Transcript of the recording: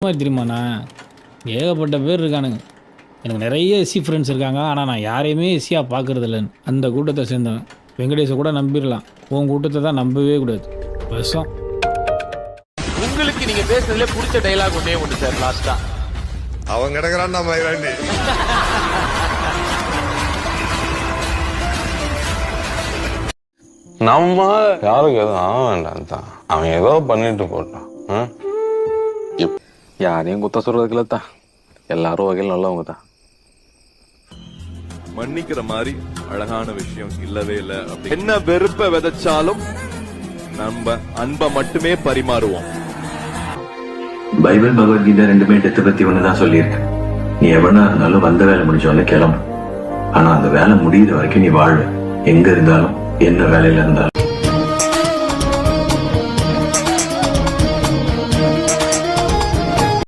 மாதிரி தெரியுமாண்ணா ஏகப்பட்ட பேர் இருக்கானுங்க. எனக்கு நிறைய எஸ்சி ஃப்ரெண்ட்ஸ் இருக்காங்க. ஆனால் நான் யாரையுமே எஸ்சியாக பார்க்கறது இல்லைன்னு அந்த கூட்டத்தை சேர்ந்தவன். வெங்கடேஷை கூட நம்பிடலாம், உன் கூட்டத்தை தான் நம்பவே கூடாது. விஷம். உங்களுக்கு நீங்க பேசுறதுல பிடிச்ச டைலாக் ஒண்ணே ஒன்று சார். லாஸ்டா அவன் கிடக்குறான் மயிராண்டி. நம்ம யாருக்கு எதுவும் ஆக வேண்டாம் தான், அவன் ஏதோ பண்ணிட்டு போட்டான். யாரையும் குத்த சொல்றதுக்குல தான், எல்லாரும் வகையில் நல்லவங்க தான். மன்னிக்கிற மாதிரி அழகான விஷயம் இல்லவே இல்லை. என்ன வெறுப்ப விதைச்சாலும் நம்ம அன்பை மட்டுமே பரிமாறுவோம். பைபிள் பகவத்கீதை ரெண்டுமே டெத்தை பத்தி ஒண்ணுதான் சொல்லியிருக்கு. நீ எவனா இருந்தாலும் வந்த வேலை முடிச்சோன்னு கிளம்பு. ஆனா அந்த வேலை முடியுற வரைக்கும் நீ வாழ்வு. எங்க இருந்தாலும் என்ன வேலையில இருந்தாலும்.